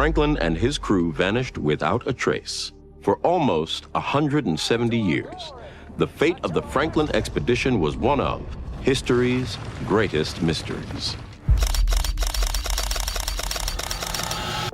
Franklin and his crew vanished without a trace. For almost 170 years, the fate of the Franklin expedition was one of history's greatest mysteries.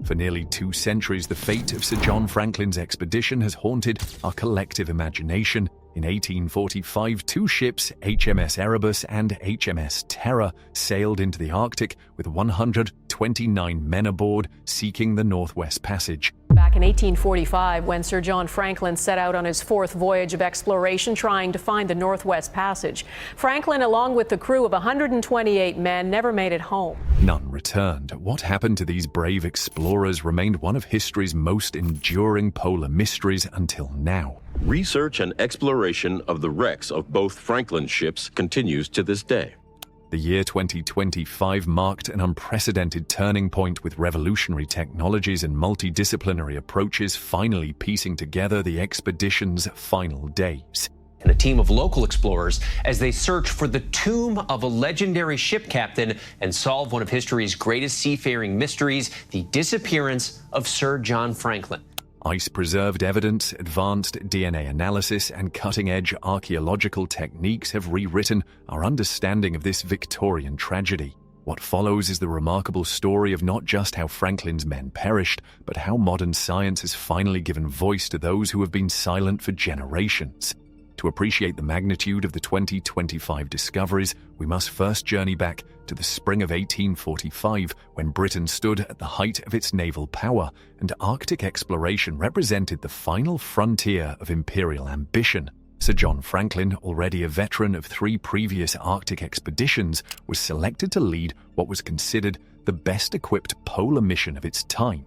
For nearly 2 centuries, the fate of Sir John Franklin's expedition has haunted our collective imagination. In 1845, 2 ships, HMS Erebus and HMS Terror, sailed into the Arctic with 129 men aboard, seeking the Northwest Passage. Back in 1845, when Sir John Franklin set out on his 4th voyage of exploration trying to find the Northwest Passage, Franklin, along with the crew of 128 men, never made it home. None returned. What happened to these brave explorers remained one of history's most enduring polar mysteries until now. Research and exploration of the wrecks of both Franklin ships continues to this day. The year 2025 marked an unprecedented turning point, with revolutionary technologies and multidisciplinary approaches finally piecing together the expedition's final days. And a team of local explorers as they search for the tomb of a legendary ship captain and solve one of history's greatest seafaring mysteries, the disappearance of Sir John Franklin. Ice-preserved evidence, advanced DNA analysis, and cutting-edge archaeological techniques have rewritten our understanding of this Victorian tragedy. What follows is the remarkable story of not just how Franklin's men perished, but how modern science has finally given voice to those who have been silent for generations. To appreciate the magnitude of the 2025 discoveries, we must first journey back to the spring of 1845, when Britain stood at the height of its naval power, and Arctic exploration represented the final frontier of imperial ambition. Sir John Franklin, already a veteran of 3 previous Arctic expeditions, was selected to lead what was considered the best-equipped polar mission of its time.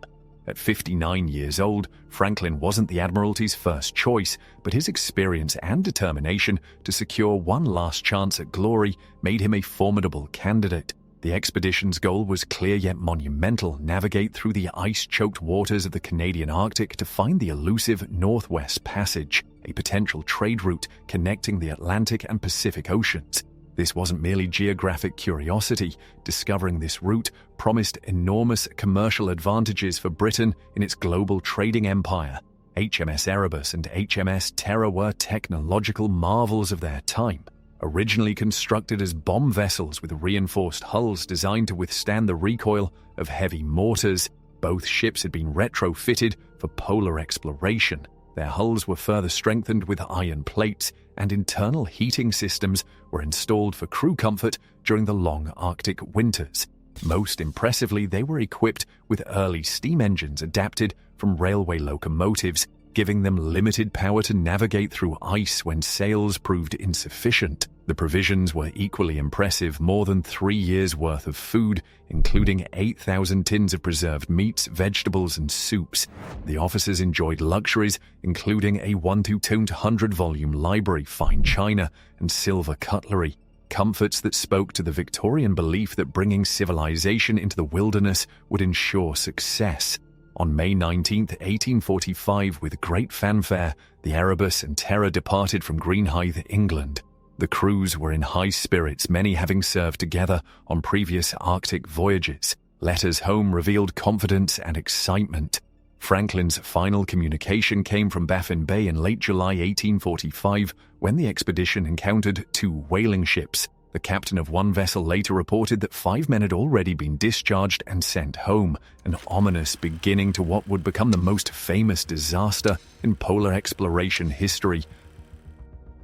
At 59 years old, Franklin wasn't the Admiralty's first choice, but his experience and determination to secure one last chance at glory made him a formidable candidate. The expedition's goal was clear yet monumental: navigate through the ice-choked waters of the Canadian Arctic to find the elusive Northwest Passage, a potential trade route connecting the Atlantic and Pacific Oceans. This wasn't merely geographic curiosity. Discovering this route promised enormous commercial advantages for Britain in its global trading empire. HMS Erebus and HMS Terror were technological marvels of their time. Originally constructed as bomb vessels with reinforced hulls designed to withstand the recoil of heavy mortars, both ships had been retrofitted for polar exploration. Their hulls were further strengthened with iron plates, and internal heating systems were installed for crew comfort during the long Arctic winters. Most impressively, they were equipped with early steam engines adapted from railway locomotives, giving them limited power to navigate through ice when sails proved insufficient. The provisions were equally impressive: more than 3 years' worth of food, including 8,000 tins of preserved meats, vegetables, and soups. The officers enjoyed luxuries, including a 1-200-volume library, fine china, and silver cutlery. Comforts that spoke to the Victorian belief that bringing civilization into the wilderness would ensure success. On May 19, 1845, with great fanfare, the Erebus and Terror departed from Greenhithe, England. The crews were in high spirits, many having served together on previous Arctic voyages. Letters home revealed confidence and excitement. Franklin's final communication came from Baffin Bay in late July 1845, when the expedition encountered 2 whaling ships. The captain of one vessel later reported that 5 men had already been discharged and sent home, an ominous beginning to what would become the most famous disaster in polar exploration history.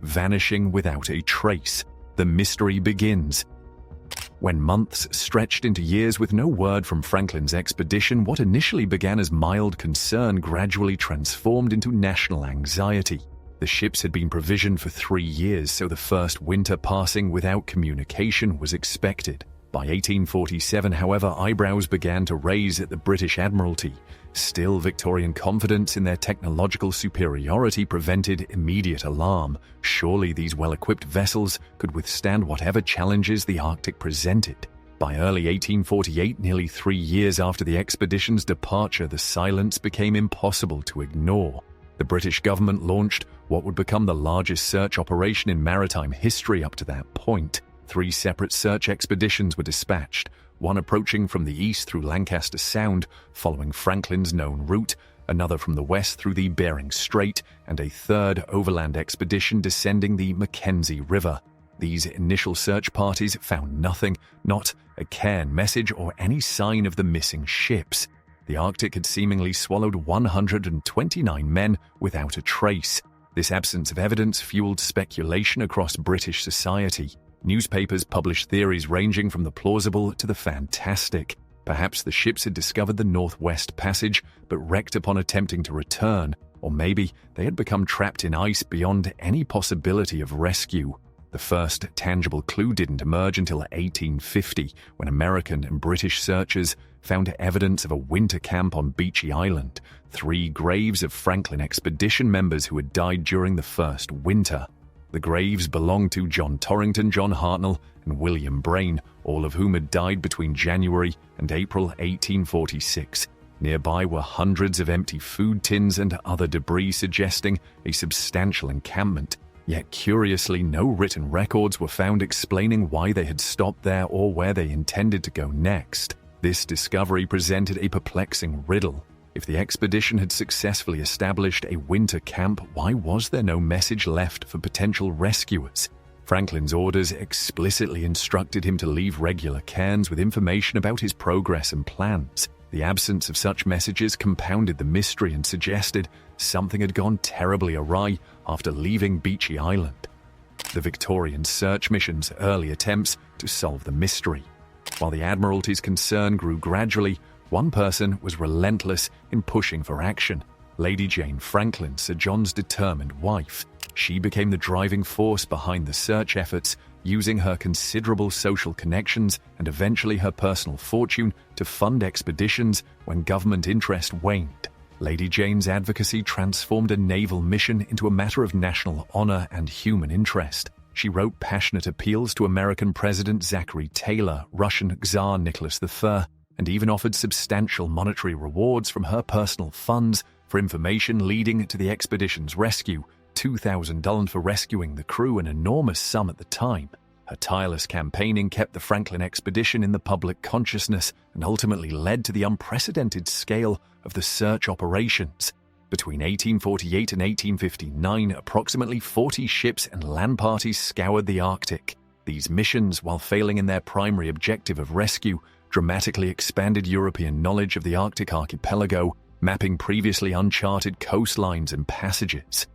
Vanishing without a trace, the mystery begins. When months stretched into years with no word from Franklin's expedition, what initially began as mild concern gradually transformed into national anxiety. The ships had been provisioned for 3 years, so the first winter passing without communication was expected. By 1847, however, eyebrows began to raise at the British Admiralty. Still, Victorian confidence in their technological superiority prevented immediate alarm. Surely these well-equipped vessels could withstand whatever challenges the Arctic presented. By early 1848, nearly 3 years after the expedition's departure, the silence became impossible to ignore. The British government launched what would become the largest search operation in maritime history up to that point. 3 separate search expeditions were dispatched, one approaching from the east through Lancaster Sound, following Franklin's known route, another from the west through the Bering Strait, and a third overland expedition descending the Mackenzie River. These initial search parties found nothing, not a cairn message or any sign of the missing ships. The Arctic had seemingly swallowed 129 men without a trace. This absence of evidence fueled speculation across British society. Newspapers published theories ranging from the plausible to the fantastic. Perhaps the ships had discovered the Northwest Passage, but wrecked upon attempting to return, or maybe they had become trapped in ice beyond any possibility of rescue. The first tangible clue didn't emerge until 1850, when American and British searchers found evidence of a winter camp on Beechey Island, 3 graves of Franklin expedition members who had died during the first winter. The graves belonged to John Torrington, John Hartnell, and William Brain, all of whom had died between January and April 1846. Nearby were hundreds of empty food tins and other debris suggesting a substantial encampment. Yet curiously, no written records were found explaining why they had stopped there or where they intended to go next. This discovery presented a perplexing riddle. If the expedition had successfully established a winter camp, why was there no message left for potential rescuers? Franklin's orders explicitly instructed him to leave regular cairns with information about his progress and plans. The absence of such messages compounded the mystery and suggested something had gone terribly awry after leaving Beechey Island. The Victorian search mission's early attempts to solve the mystery. While the Admiralty's concern grew gradually, one person was relentless in pushing for action. Lady Jane Franklin, Sir John's determined wife. She became the driving force behind the search efforts, using her considerable social connections and eventually her personal fortune to fund expeditions when government interest waned. Lady Jane's advocacy transformed a naval mission into a matter of national honor and human interest. She wrote passionate appeals to American President Zachary Taylor, Russian Tsar Nicholas I, and even offered substantial monetary rewards from her personal funds for information leading to the expedition's rescue, $2,000 for rescuing the crew, an enormous sum at the time. Her tireless campaigning kept the Franklin expedition in the public consciousness and ultimately led to the unprecedented scale of the search operations. Between 1848 and 1859, approximately 40 ships and land parties scoured the Arctic. These missions, while failing in their primary objective of rescue, dramatically expanded European knowledge of the Arctic archipelago, mapping previously uncharted coastlines and passages.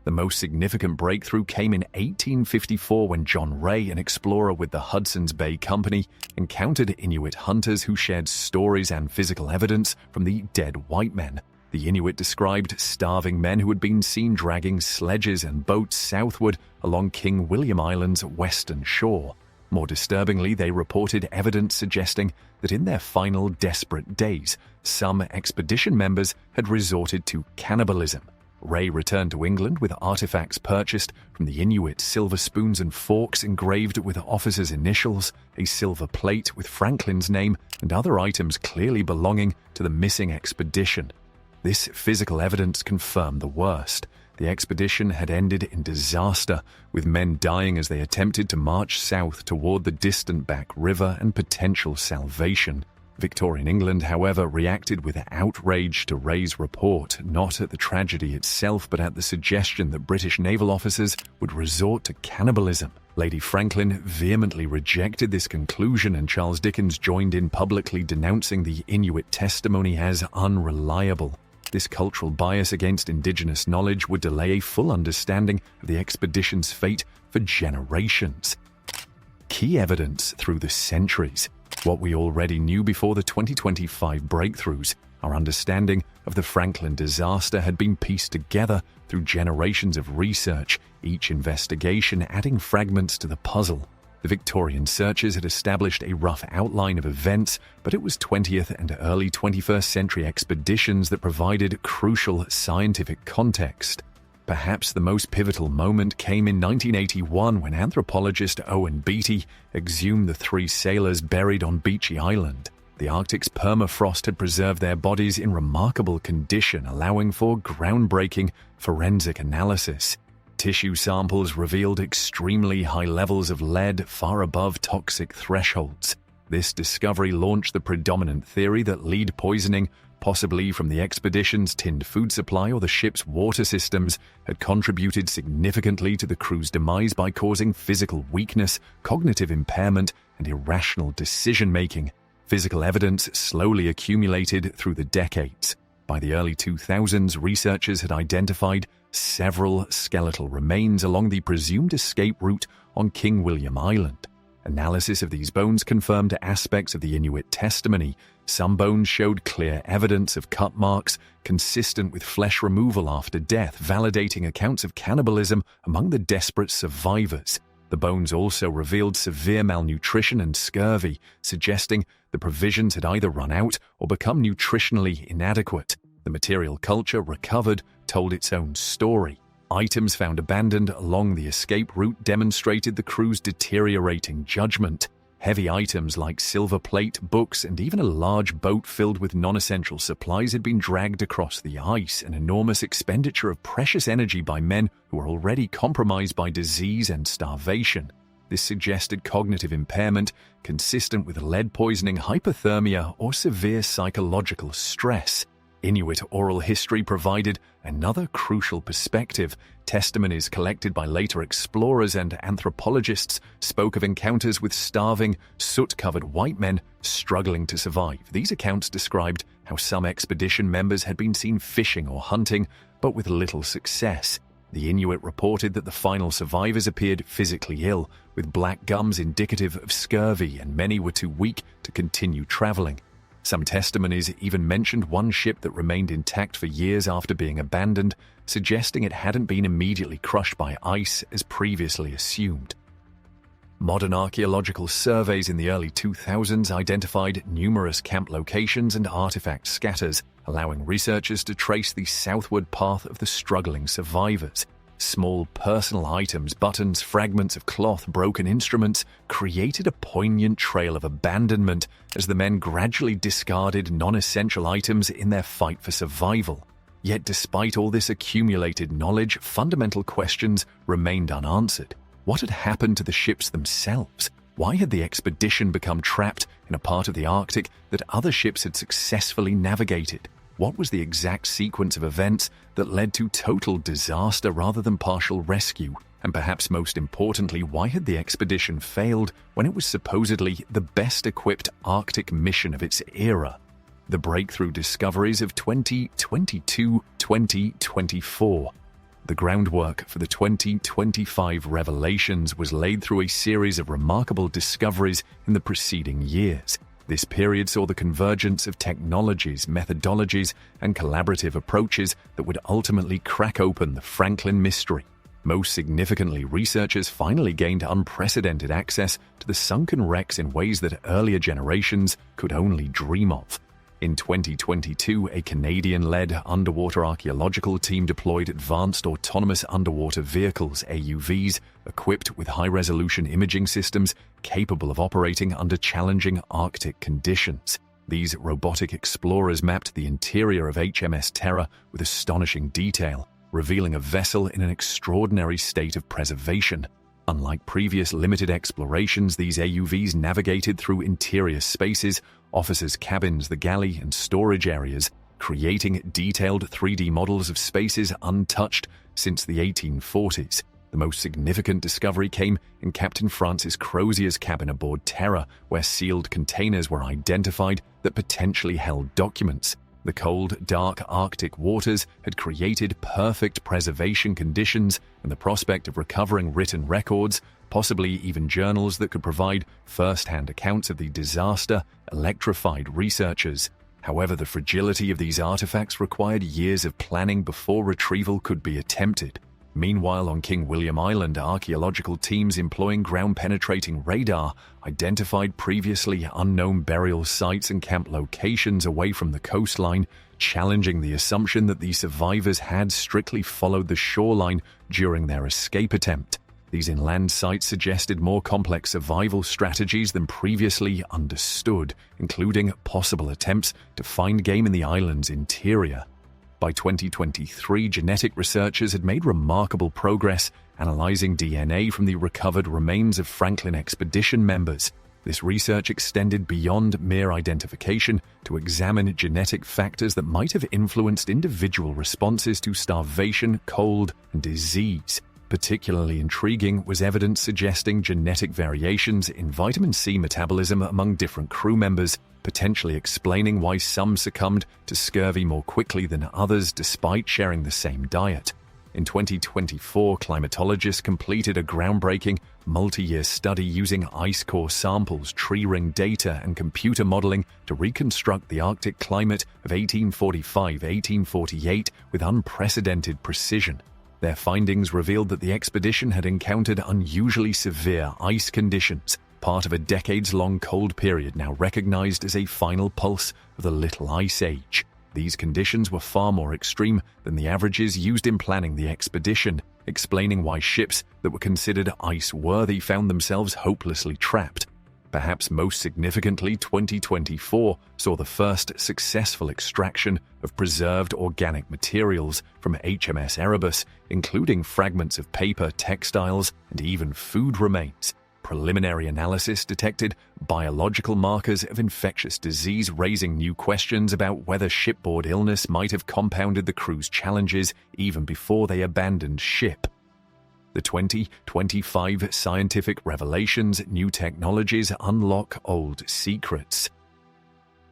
The most significant breakthrough came in 1854 when John Ray, an explorer with the Hudson's Bay Company, encountered Inuit hunters who shared stories and physical evidence from the dead white men. The Inuit described starving men who had been seen dragging sledges and boats southward along King William Island's western shore. More disturbingly, they reported evidence suggesting that in their final desperate days, some expedition members had resorted to cannibalism. Ray returned to England with artifacts purchased from the Inuit, silver spoons and forks engraved with officers' initials, a silver plate with Franklin's name, and other items clearly belonging to the missing expedition. This physical evidence confirmed the worst. The expedition had ended in disaster, with men dying as they attempted to march south toward the distant Back River and potential salvation. Victorian England, however, reacted with outrage to Ray's report, not at the tragedy itself, but at the suggestion that British naval officers would resort to cannibalism. Lady Franklin vehemently rejected this conclusion, and Charles Dickens joined in publicly denouncing the Inuit testimony as unreliable. This cultural bias against indigenous knowledge would delay a full understanding of the expedition's fate for generations. Key evidence through the centuries. What we already knew before the 2025 breakthroughs, our understanding of the Franklin disaster had been pieced together through generations of research, each investigation adding fragments to the puzzle. The Victorian searchers had established a rough outline of events, but it was 20th and early 21st century expeditions that provided crucial scientific context. Perhaps the most pivotal moment came in 1981 when anthropologist Owen Beatty exhumed the 3 sailors buried on Beechey Island. The Arctic's permafrost had preserved their bodies in remarkable condition, allowing for groundbreaking forensic analysis. Tissue samples revealed extremely high levels of lead, far above toxic thresholds. This discovery launched the predominant theory that lead poisoning, possibly from the expedition's tinned food supply or the ship's water systems, had contributed significantly to the crew's demise by causing physical weakness, cognitive impairment, and irrational decision-making. Physical evidence slowly accumulated through the decades. By the early 2000s, researchers had identified several skeletal remains along the presumed escape route on King William Island. Analysis of these bones confirmed aspects of the Inuit testimony. Some bones showed clear evidence of cut marks consistent with flesh removal after death, validating accounts of cannibalism among the desperate survivors. The bones also revealed severe malnutrition and scurvy, suggesting the provisions had either run out or become nutritionally inadequate. The material culture recovered told its own story. Items found abandoned along the escape route demonstrated the crew's deteriorating judgment. Heavy items like silver plate, books, and even a large boat filled with non-essential supplies had been dragged across the ice, an enormous expenditure of precious energy by men who were already compromised by disease and starvation. This suggested cognitive impairment consistent with lead poisoning, hypothermia, or severe psychological stress. Inuit oral history provided another crucial perspective. Testimonies collected by later explorers and anthropologists spoke of encounters with starving, soot-covered white men struggling to survive. These accounts described how some expedition members had been seen fishing or hunting, but with little success. The Inuit reported that the final survivors appeared physically ill, with black gums indicative of scurvy, and many were too weak to continue traveling. Some testimonies even mentioned one ship that remained intact for years after being abandoned, suggesting it hadn't been immediately crushed by ice as previously assumed. Modern archaeological surveys in the early 2000s identified numerous camp locations and artifact scatters, allowing researchers to trace the southward path of the struggling survivors. Small personal items, buttons, fragments of cloth, broken instruments created a poignant trail of abandonment as the men gradually discarded non-essential items in their fight for survival. Yet despite all this accumulated knowledge, fundamental questions remained unanswered. What had happened to the ships themselves? Why had the expedition become trapped in a part of the Arctic that other ships had successfully navigated? What was the exact sequence of events that led to total disaster rather than partial rescue? And perhaps most importantly, why had the expedition failed when it was supposedly the best-equipped Arctic mission of its era? The breakthrough discoveries of 2022-2024. The groundwork for the 2025 revelations was laid through a series of remarkable discoveries in the preceding years. This period saw the convergence of technologies, methodologies, and collaborative approaches that would ultimately crack open the Franklin mystery. Most significantly, researchers finally gained unprecedented access to the sunken wrecks in ways that earlier generations could only dream of. In 2022, a Canadian-led underwater archaeological team deployed advanced autonomous underwater vehicles, AUVs, equipped with high-resolution imaging systems capable of operating under challenging Arctic conditions. These robotic explorers mapped the interior of HMS Terror with astonishing detail, revealing a vessel in an extraordinary state of preservation. Unlike previous limited explorations, these AUVs navigated through interior spaces, officers' cabins, the galley, and storage areas, creating detailed 3D models of spaces untouched since the 1840s. The most significant discovery came in Captain Francis Crozier's cabin aboard Terror, where sealed containers were identified that potentially held documents. The cold, dark Arctic waters had created perfect preservation conditions, and the prospect of recovering written records, possibly even journals that could provide first-hand accounts of the disaster, electrified researchers. However, the fragility of these artifacts required years of planning before retrieval could be attempted. Meanwhile, on King William Island, archaeological teams employing ground-penetrating radar identified previously unknown burial sites and camp locations away from the coastline, challenging the assumption that the survivors had strictly followed the shoreline during their escape attempt. These inland sites suggested more complex survival strategies than previously understood, including possible attempts to find game in the island's interior. By 2023, genetic researchers had made remarkable progress analyzing DNA from the recovered remains of Franklin expedition members. This research extended beyond mere identification to examine genetic factors that might have influenced individual responses to starvation, cold, and disease. Particularly intriguing was evidence suggesting genetic variations in vitamin C metabolism among different crew members, potentially explaining why some succumbed to scurvy more quickly than others despite sharing the same diet. In 2024, climatologists completed a groundbreaking, multi-year study using ice core samples, tree ring data, and computer modeling to reconstruct the Arctic climate of 1845-1848 with unprecedented precision. Their findings revealed that the expedition had encountered unusually severe ice conditions, part of a decades-long cold period now recognized as a final pulse of the Little Ice Age. These conditions were far more extreme than the averages used in planning the expedition, explaining why ships that were considered ice-worthy found themselves hopelessly trapped. Perhaps most significantly, 2024 saw the first successful extraction of preserved organic materials from HMS Erebus, including fragments of paper, textiles, and even food remains. Preliminary analysis detected biological markers of infectious disease, raising new questions about whether shipboard illness might have compounded the crew's challenges even before they abandoned ship. The 2025 scientific revelations, new technologies unlock old secrets.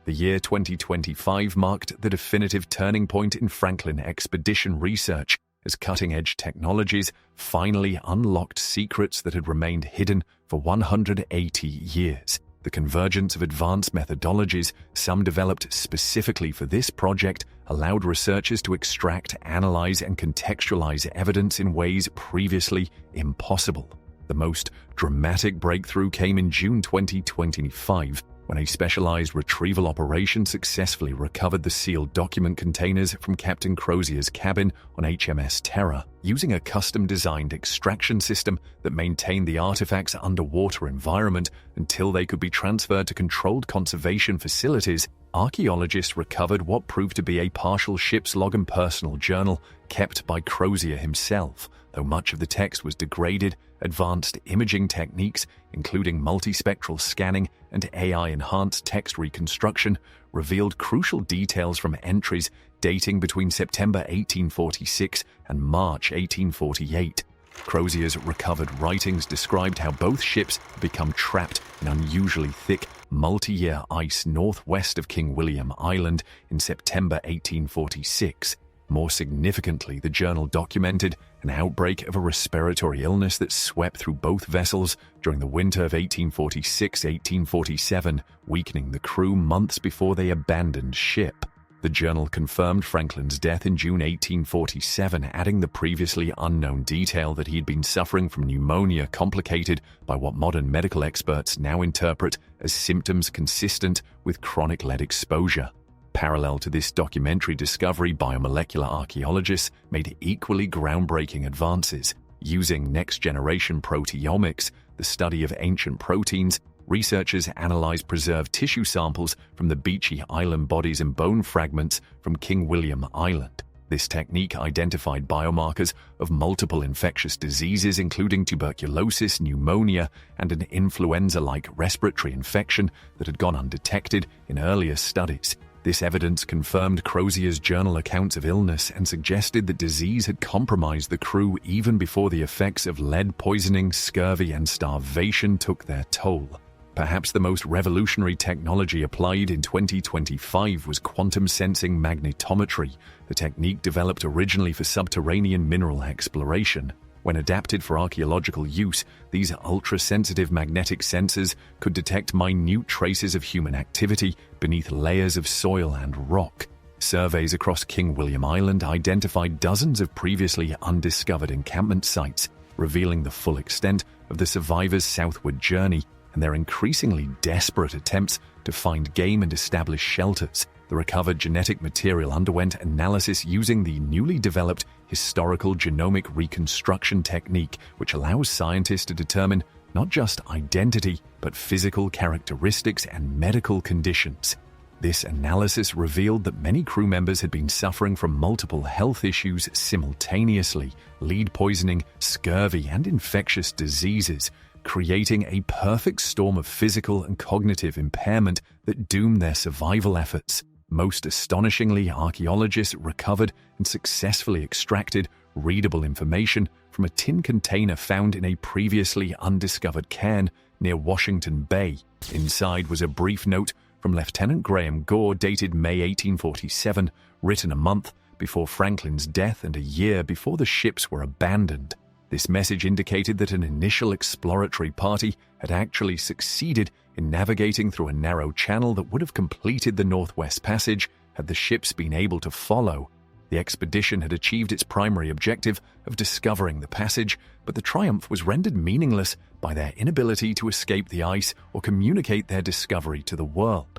The year 2025 marked the definitive turning point in Franklin expedition research, as cutting-edge technologies finally unlocked secrets that had remained hidden for 180 years. The convergence of advanced methodologies, some developed specifically for this project, allowed researchers to extract, analyze, and contextualize evidence in ways previously impossible. The most dramatic breakthrough came in June 2025, when a specialized retrieval operation successfully recovered the sealed document containers from Captain Crozier's cabin on HMS Terror. Using a custom-designed extraction system that maintained the artifacts' underwater environment until they could be transferred to controlled conservation facilities, archaeologists recovered what proved to be a partial ship's log and personal journal kept by Crozier himself. Though much of the text was degraded, advanced imaging techniques, including multispectral scanning and AI-enhanced text reconstruction, revealed crucial details from entries dating between September 1846 and March 1848. Crozier's recovered writings described how both ships had become trapped in unusually thick, multi-year ice northwest of King William Island in September 1846. More significantly, the journal documented an outbreak of a respiratory illness that swept through both vessels during the winter of 1846-1847, weakening the crew months before they abandoned ship. The journal confirmed Franklin's death in June 1847, adding the previously unknown detail that he had been suffering from pneumonia complicated by what modern medical experts now interpret as symptoms consistent with chronic lead exposure. Parallel to this documentary discovery, biomolecular archaeologists made equally groundbreaking advances. Using next-generation proteomics, the study of ancient proteins, researchers analyzed preserved tissue samples from the beachy island bodies and bone fragments from King William Island. This technique identified biomarkers of multiple infectious diseases, including tuberculosis, pneumonia, and an influenza-like respiratory infection that had gone undetected in earlier studies. This evidence confirmed Crozier's journal accounts of illness and suggested that disease had compromised the crew even before the effects of lead poisoning, scurvy, and starvation took their toll. Perhaps the most revolutionary technology applied in 2025 was quantum sensing magnetometry, the technique developed originally for subterranean mineral exploration. When adapted for archaeological use, these ultra-sensitive magnetic sensors could detect minute traces of human activity beneath layers of soil and rock. Surveys across King William Island identified dozens of previously undiscovered encampment sites, revealing the full extent of the survivors' southward journey and their increasingly desperate attempts to find game and establish shelters. The recovered genetic material underwent analysis using the newly developed historical genomic reconstruction technique, which allows scientists to determine not just identity, but physical characteristics and medical conditions. This analysis revealed that many crew members had been suffering from multiple health issues simultaneously: lead poisoning, scurvy, and infectious diseases, creating a perfect storm of physical and cognitive impairment that doomed their survival efforts. Most astonishingly, archaeologists recovered and successfully extracted readable information from a tin container found in a previously undiscovered cairn near Washington Bay. Inside was a brief note from Lieutenant Graham Gore dated May 1847, written a month before Franklin's death and a year before the ships were abandoned. This message indicated that an initial exploratory party had actually succeeded in navigating through a narrow channel that would have completed the Northwest Passage had the ships been able to follow. The expedition had achieved its primary objective of discovering the passage, but the triumph was rendered meaningless by their inability to escape the ice or communicate their discovery to the world.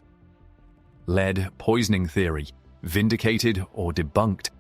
Lead poisoning theory, vindicated or debunked.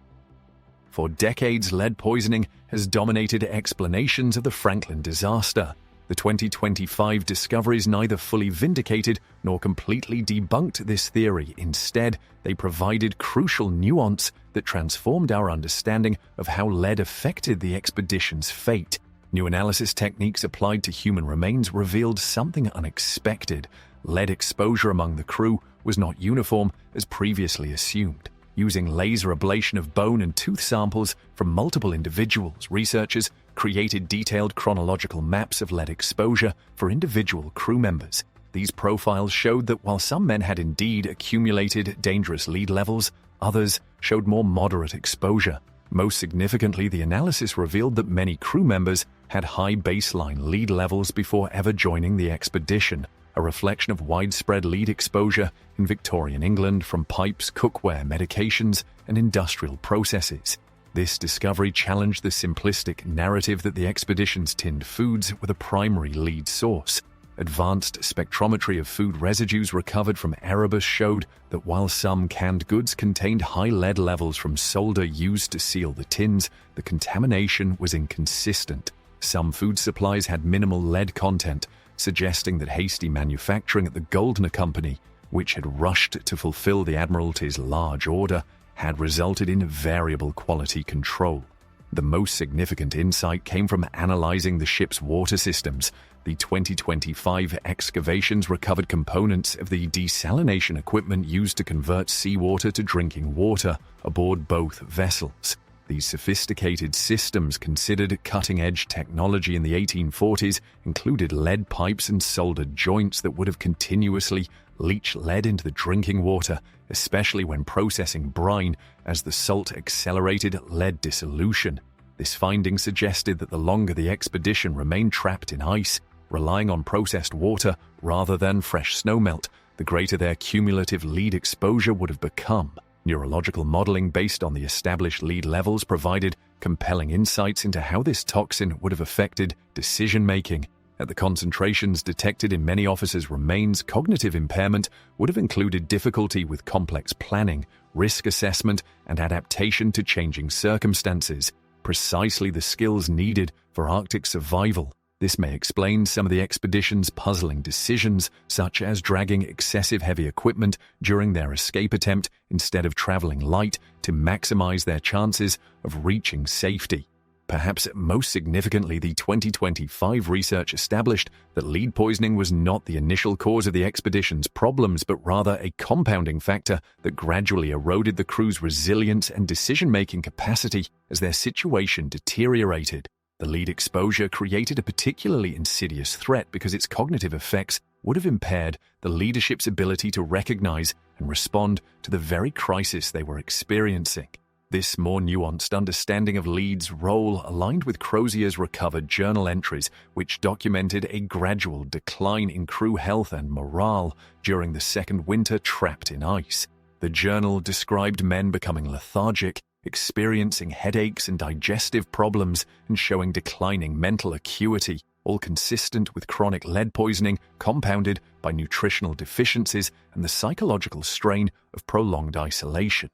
For decades, lead poisoning has dominated explanations of the Franklin disaster. The 2025 discoveries neither fully vindicated nor completely debunked this theory. Instead, they provided crucial nuance that transformed our understanding of how lead affected the expedition's fate. New analysis techniques applied to human remains revealed something unexpected. Lead exposure among the crew was not uniform as previously assumed. Using laser ablation of bone and tooth samples from multiple individuals, researchers created detailed chronological maps of lead exposure for individual crew members. These profiles showed that while some men had indeed accumulated dangerous lead levels, others showed more moderate exposure. Most significantly, the analysis revealed that many crew members had high baseline lead levels before ever joining the expedition, a reflection of widespread lead exposure in Victorian England from pipes, cookware, medications, and industrial processes. This discovery challenged the simplistic narrative that the expedition's tinned foods were the primary lead source. Advanced spectrometry of food residues recovered from Erebus showed that while some canned goods contained high lead levels from solder used to seal the tins, the contamination was inconsistent. Some food supplies had minimal lead content, suggesting that hasty manufacturing at the Goldner Company, which had rushed to fulfill the Admiralty's large order, had resulted in variable quality control. The most significant insight came from analyzing the ship's water systems. The 2025 excavations recovered components of the desalination equipment used to convert seawater to drinking water aboard both vessels. These sophisticated systems, considered cutting-edge technology in the 1840s, included lead pipes and soldered joints that would have continuously leached lead into the drinking water, especially when processing brine, as the salt accelerated lead dissolution. This finding suggested that the longer the expedition remained trapped in ice, relying on processed water rather than fresh snowmelt, the greater their cumulative lead exposure would have become. Neurological modeling based on the established lead levels provided compelling insights into how this toxin would have affected decision-making. At the concentrations detected in many officers' remains, cognitive impairment would have included difficulty with complex planning, risk assessment, and adaptation to changing circumstances, precisely the skills needed for Arctic survival. This may explain some of the expedition's puzzling decisions, such as dragging excessive heavy equipment during their escape attempt instead of traveling light to maximize their chances of reaching safety. Perhaps most significantly, the 2025 research established that lead poisoning was not the initial cause of the expedition's problems, but rather a compounding factor that gradually eroded the crew's resilience and decision-making capacity as their situation deteriorated. The lead exposure created a particularly insidious threat because its cognitive effects would have impaired the leadership's ability to recognize and respond to the very crisis they were experiencing. This more nuanced understanding of lead's role aligned with Crozier's recovered journal entries, which documented a gradual decline in crew health and morale during the second winter trapped in ice. The journal described men becoming lethargic, experiencing headaches and digestive problems, and showing declining mental acuity, all consistent with chronic lead poisoning compounded by nutritional deficiencies and the psychological strain of prolonged isolation.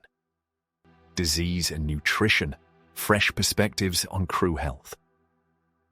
Disease and nutrition, fresh perspectives on crew health.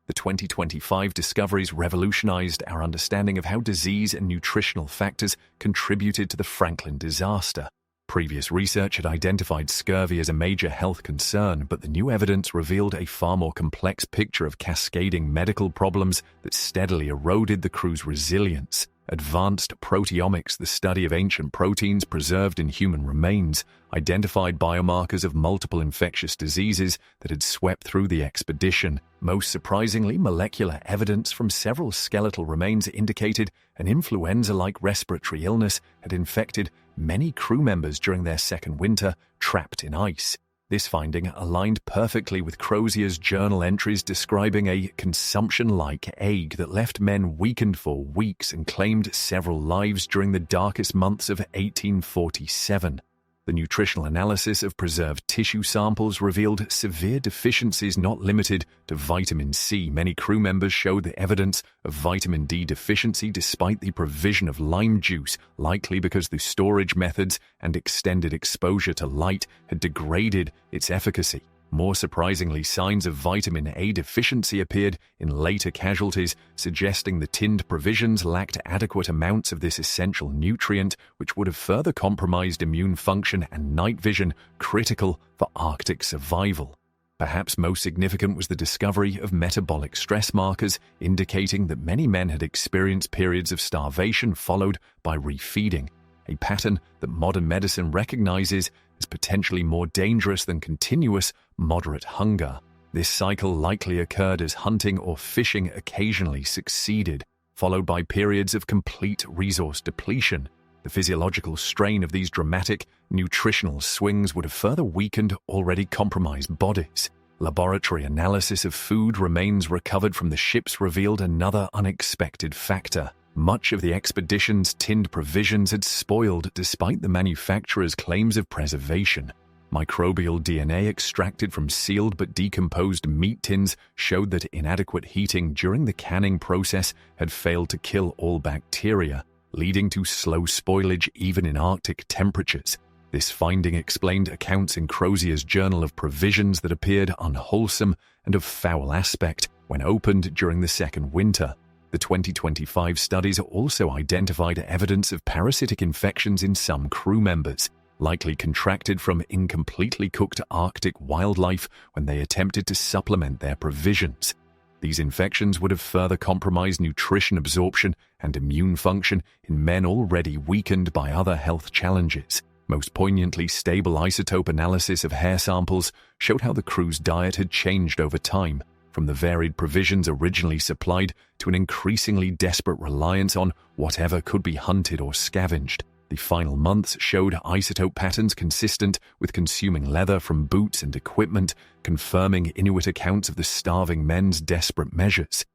The 2025 discoveries revolutionized our understanding of how disease and nutritional factors contributed to the Franklin disaster. Previous research had identified scurvy as a major health concern, but the new evidence revealed a far more complex picture of cascading medical problems that steadily eroded the crew's resilience. Advanced proteomics, the study of ancient proteins preserved in human remains, identified biomarkers of multiple infectious diseases that had swept through the expedition. Most surprisingly, molecular evidence from several skeletal remains indicated an influenza-like respiratory illness had infected many crew members during their second winter, trapped in ice. This finding aligned perfectly with Crozier's journal entries describing a consumption-like ague that left men weakened for weeks and claimed several lives during the darkest months of 1847. The nutritional analysis of preserved tissue samples revealed severe deficiencies not limited to vitamin C. Many crew members showed the evidence of vitamin D deficiency despite the provision of lime juice, likely because the storage methods and extended exposure to light had degraded its efficacy. More surprisingly, signs of vitamin A deficiency appeared in later casualties, suggesting the tinned provisions lacked adequate amounts of this essential nutrient, which would have further compromised immune function and night vision, critical for Arctic survival. Perhaps most significant was the discovery of metabolic stress markers, indicating that many men had experienced periods of starvation followed by refeeding, a pattern that modern medicine recognizes as potentially more dangerous than continuous, moderate hunger. This cycle likely occurred as hunting or fishing occasionally succeeded, followed by periods of complete resource depletion. The physiological strain of these dramatic nutritional swings would have further weakened already compromised bodies. Laboratory analysis of food remains recovered from the ships revealed another unexpected factor. Much of the expedition's tinned provisions had spoiled despite the manufacturer's claims of preservation. Microbial DNA extracted from sealed but decomposed meat tins showed that inadequate heating during the canning process had failed to kill all bacteria, leading to slow spoilage even in Arctic temperatures. This finding explained accounts in Crozier's journal of provisions that appeared unwholesome and of foul aspect when opened during the second winter. The 2025 studies also identified evidence of parasitic infections in some crew members, likely contracted from incompletely cooked Arctic wildlife when they attempted to supplement their provisions. These infections would have further compromised nutrition absorption and immune function in men already weakened by other health challenges. Most poignantly, stable isotope analysis of hair samples showed how the crew's diet had changed over time, from the varied provisions originally supplied to an increasingly desperate reliance on whatever could be hunted or scavenged. The final months showed isotope patterns consistent with consuming leather from boots and equipment, confirming Inuit accounts of the starving men's desperate measures.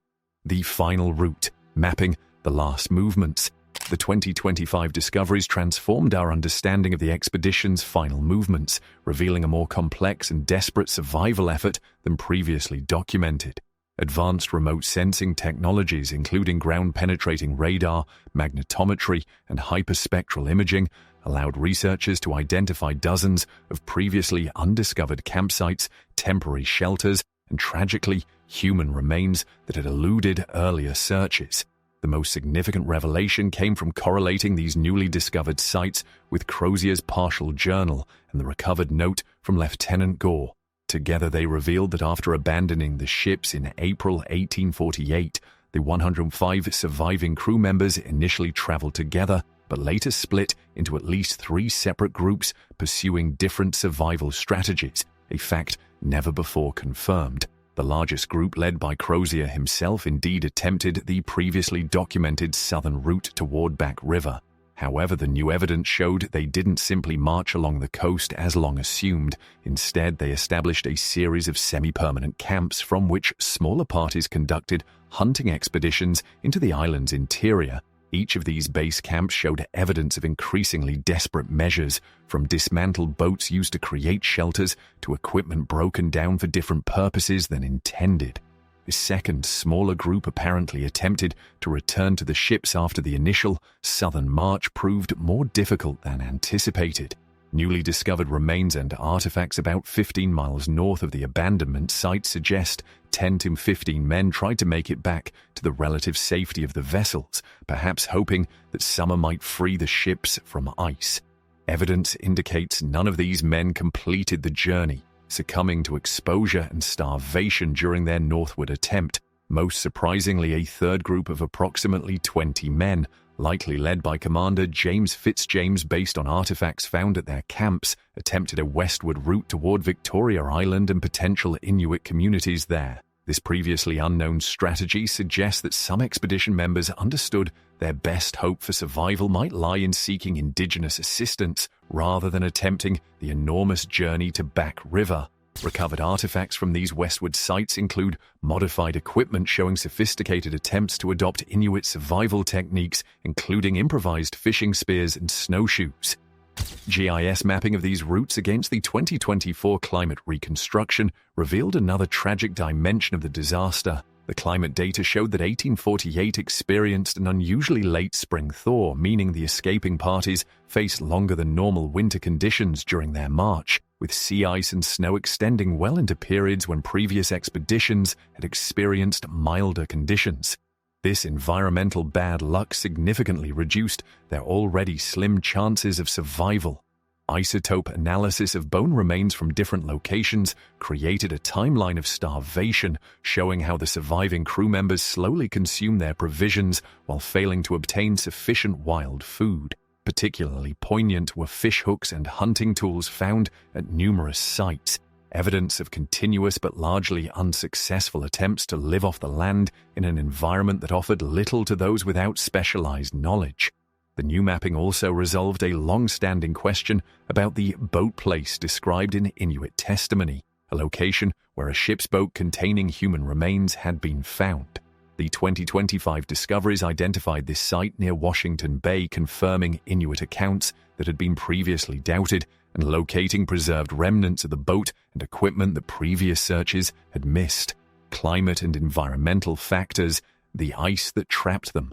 The final route, mapping the last movements. The 2025 discoveries transformed our understanding of the expedition's final movements, revealing a more complex and desperate survival effort than previously documented. Advanced remote sensing technologies, including ground-penetrating radar, magnetometry, and hyperspectral imaging, allowed researchers to identify dozens of previously undiscovered campsites, temporary shelters, and tragically, human remains that had eluded earlier searches. The most significant revelation came from correlating these newly discovered sites with Crozier's partial journal and the recovered note from Lieutenant Gore. Together they revealed that after abandoning the ships in April 1848, the 105 surviving crew members initially traveled together, but later split into at least 3 separate groups pursuing different survival strategies, a fact never before confirmed. The largest group, led by Crozier himself, indeed attempted the previously documented southern route toward Back River. However, the new evidence showed they didn't simply march along the coast as long assumed. Instead, they established a series of semi-permanent camps from which smaller parties conducted hunting expeditions into the island's interior. Each of these base camps showed evidence of increasingly desperate measures, from dismantled boats used to create shelters to equipment broken down for different purposes than intended. The second, smaller group apparently attempted to return to the ships after the initial southern march proved more difficult than anticipated. Newly discovered remains and artifacts about 15 miles north of the abandonment site suggest 10 to 15 men tried to make it back to the relative safety of the vessels, perhaps hoping that summer might free the ships from ice. Evidence indicates none of these men completed the journey, succumbing to exposure and starvation during their northward attempt. Most surprisingly, a third group of approximately 20 men, likely led by Commander James Fitzjames based on artifacts found at their camps, attempted a westward route toward Victoria Island and potential Inuit communities there. This previously unknown strategy suggests that some expedition members understood their best hope for survival might lie in seeking indigenous assistance rather than attempting the enormous journey to Back River. Recovered artifacts from these westward sites include modified equipment showing sophisticated attempts to adopt Inuit survival techniques, including improvised fishing spears and snowshoes. GIS mapping of these routes against the 2024 climate reconstruction revealed another tragic dimension of the disaster. The climate data showed that 1848 experienced an unusually late spring thaw, meaning the escaping parties faced longer than normal winter conditions during their march, with sea ice and snow extending well into periods when previous expeditions had experienced milder conditions. This environmental bad luck significantly reduced their already slim chances of survival. Isotope analysis of bone remains from different locations created a timeline of starvation, showing how the surviving crew members slowly consumed their provisions while failing to obtain sufficient wild food. Particularly poignant were fish hooks and hunting tools found at numerous sites, evidence of continuous but largely unsuccessful attempts to live off the land in an environment that offered little to those without specialized knowledge. The new mapping also resolved a long-standing question about the boat place described in Inuit testimony, a location where a ship's boat containing human remains had been found. The 2025 discoveries identified this site near Washington Bay, confirming Inuit accounts that had been previously doubted and locating preserved remnants of the boat and equipment that previous searches had missed. Climate and environmental factors, the ice that trapped them.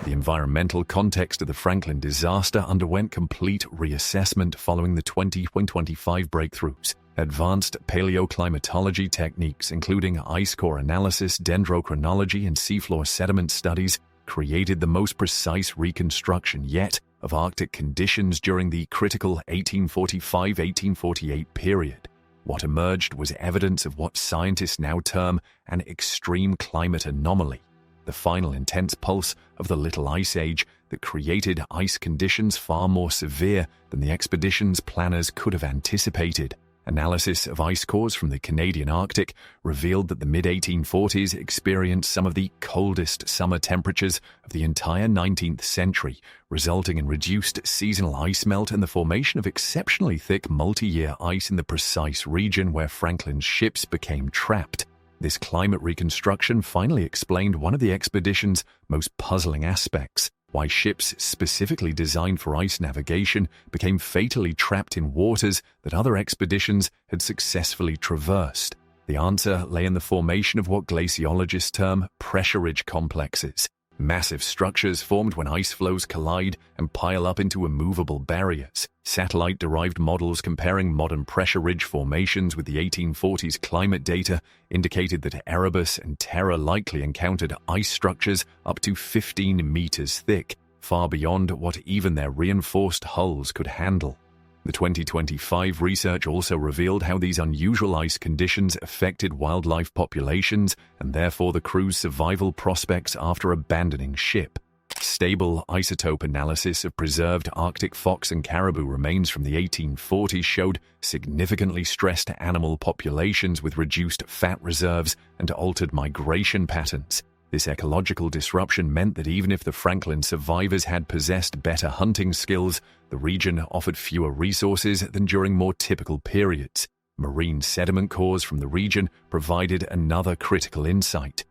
The environmental context of the Franklin disaster underwent complete reassessment following the 2025 breakthroughs. Advanced paleoclimatology techniques, including ice core analysis, dendrochronology, and seafloor sediment studies, created the most precise reconstruction yet of Arctic conditions during the critical 1845-1848 period. What emerged was evidence of what scientists now term an extreme climate anomaly, the final intense pulse of the Little Ice Age that created ice conditions far more severe than the expedition's planners could have anticipated. Analysis of ice cores from the Canadian Arctic revealed that the mid-1840s experienced some of the coldest summer temperatures of the entire 19th century, resulting in reduced seasonal ice melt and the formation of exceptionally thick multi-year ice in the precise region where Franklin's ships became trapped. This climate reconstruction finally explained one of the expedition's most puzzling aspects: why ships specifically designed for ice navigation became fatally trapped in waters that other expeditions had successfully traversed. The answer lay in the formation of what glaciologists term pressure ridge complexes, massive structures formed when ice flows collide and pile up into immovable barriers. Satellite-derived models comparing modern pressure ridge formations with the 1840s climate data indicated that Erebus and Terror likely encountered ice structures up to 15 meters thick, far beyond what even their reinforced hulls could handle. The 2025 research also revealed how these unusual ice conditions affected wildlife populations and therefore the crew's survival prospects after abandoning ship. Stable isotope analysis of preserved Arctic fox and caribou remains from the 1840s showed significantly stressed animal populations with reduced fat reserves and altered migration patterns. This ecological disruption meant that even if the Franklin survivors had possessed better hunting skills, the region offered fewer resources than during more typical periods. Marine sediment cores from the region provided another critical insight.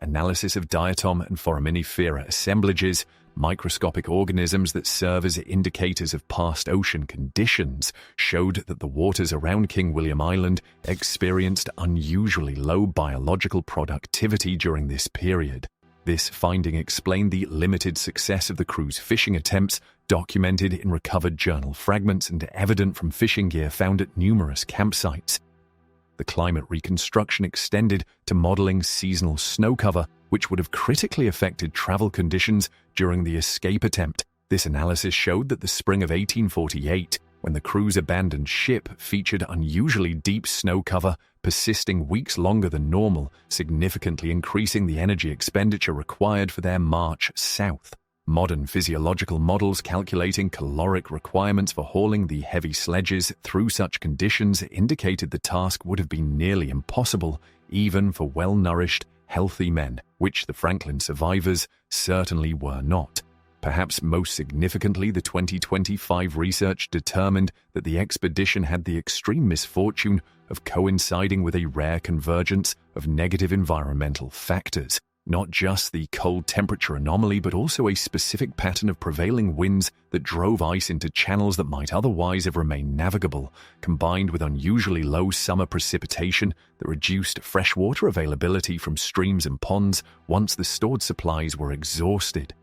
Analysis of diatom and foraminifera assemblages, microscopic organisms that serve as indicators of past ocean conditions, showed that the waters around King William Island experienced unusually low biological productivity during this period. This finding explained the limited success of the crew's fishing attempts, documented in recovered journal fragments and evident from fishing gear found at numerous campsites. The climate reconstruction extended to modeling seasonal snow cover, which would have critically affected travel conditions during the escape attempt. This analysis showed that the spring of 1848, when the crew's abandoned ship featured unusually deep snow cover, persisting weeks longer than normal, significantly increasing the energy expenditure required for their march south. Modern physiological models calculating caloric requirements for hauling the heavy sledges through such conditions indicated the task would have been nearly impossible, even for well-nourished, healthy men, which the Franklin survivors certainly were not. Perhaps most significantly, the 2025 research determined that the expedition had the extreme misfortune of coinciding with a rare convergence of negative environmental factors. Not just the cold temperature anomaly, but also a specific pattern of prevailing winds that drove ice into channels that might otherwise have remained navigable, combined with unusually low summer precipitation that reduced freshwater availability from streams and ponds once the stored supplies were exhausted.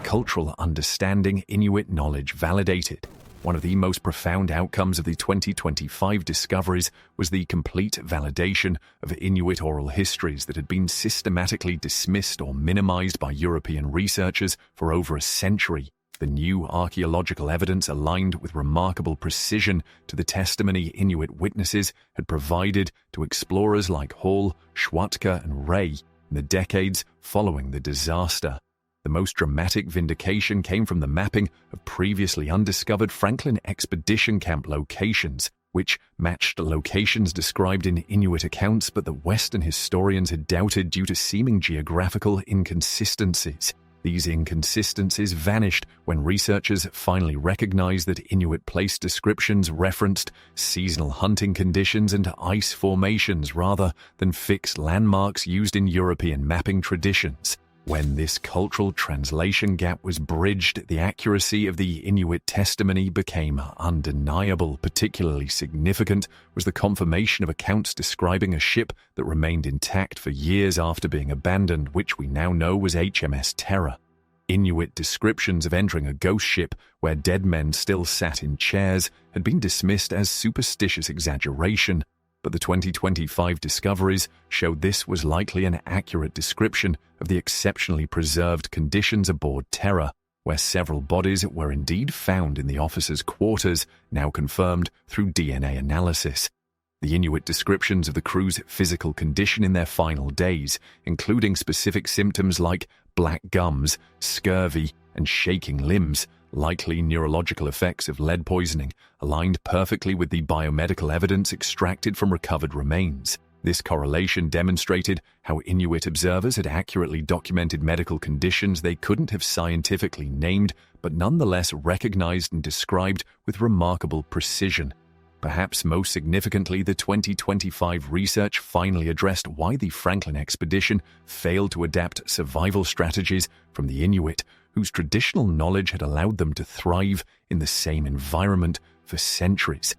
Cultural understanding, Inuit knowledge validated. One of the most profound outcomes of the 2025 discoveries was the complete validation of Inuit oral histories that had been systematically dismissed or minimized by European researchers for over a century. The new archaeological evidence aligned with remarkable precision to the testimony Inuit witnesses had provided to explorers like Hall, Schwatka, and Ray in the decades following the disaster. The most dramatic vindication came from the mapping of previously undiscovered Franklin expedition camp locations, which matched locations described in Inuit accounts but that Western historians had doubted due to seeming geographical inconsistencies. These inconsistencies vanished when researchers finally recognized that Inuit place descriptions referenced seasonal hunting conditions and ice formations rather than fixed landmarks used in European mapping traditions. When this cultural translation gap was bridged, the accuracy of the Inuit testimony became undeniable. Particularly significant was the confirmation of accounts describing a ship that remained intact for years after being abandoned, which we now know was HMS Terror. Inuit descriptions of entering a ghost ship where dead men still sat in chairs had been dismissed as superstitious exaggeration, but the 2025 discoveries showed this was likely an accurate description of the exceptionally preserved conditions aboard Terror, where several bodies were indeed found in the officers' quarters, now confirmed through DNA analysis. The Inuit descriptions of the crew's physical condition in their final days, including specific symptoms like black gums, scurvy, and shaking limbs, likely neurological effects of lead poisoning, aligned perfectly with the biomedical evidence extracted from recovered remains. This correlation demonstrated how Inuit observers had accurately documented medical conditions they couldn't have scientifically named, but nonetheless recognized and described with remarkable precision. Perhaps most significantly, the 2025 research finally addressed why the Franklin expedition failed to adapt survival strategies from the Inuit, whose traditional knowledge had allowed them to thrive in the same environment for centuries.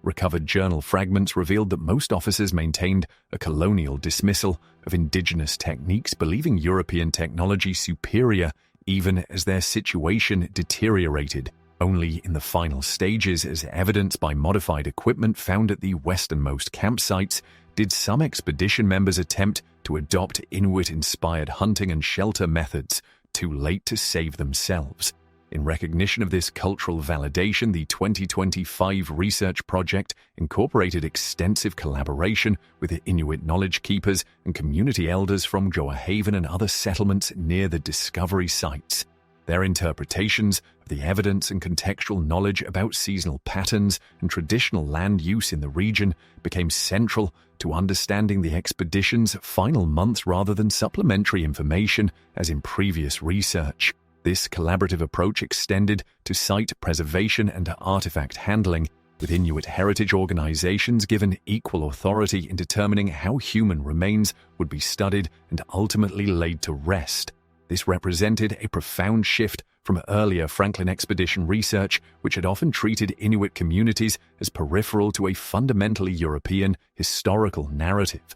Recovered journal fragments revealed that most officers maintained a colonial dismissal of indigenous techniques, believing European technology superior even as their situation deteriorated. Only in the final stages, as evidenced by modified equipment found at the westernmost campsites, did some expedition members attempt to adopt Inuit-inspired hunting and shelter methods, too late to save themselves. In recognition of this cultural validation, the 2025 research project incorporated extensive collaboration with Inuit knowledge keepers and community elders from Goahaven and other settlements near the discovery sites. Their interpretations of the evidence and contextual knowledge about seasonal patterns and traditional land use in the region became central to understanding the expedition's final months rather than supplementary information as in previous research. This collaborative approach extended to site preservation and artifact handling, with Inuit heritage organizations given equal authority in determining how human remains would be studied and ultimately laid to rest. This represented a profound shift from earlier Franklin expedition research, which had often treated Inuit communities as peripheral to a fundamentally European historical narrative.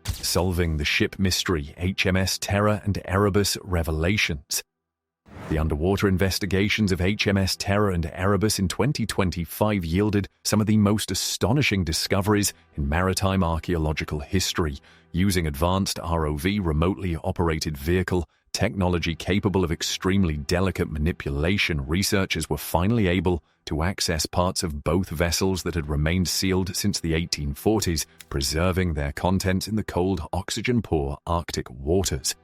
Solving the ship mystery, HMS Terror and Erebus revelations. The underwater investigations of HMS Terror and Erebus in 2025 yielded some of the most astonishing discoveries in maritime archaeological history. Using advanced ROV remotely operated vehicle technology capable of extremely delicate manipulation, researchers were finally able to access parts of both vessels that had remained sealed since the 1840s, preserving their contents in the cold, oxygen-poor Arctic waters.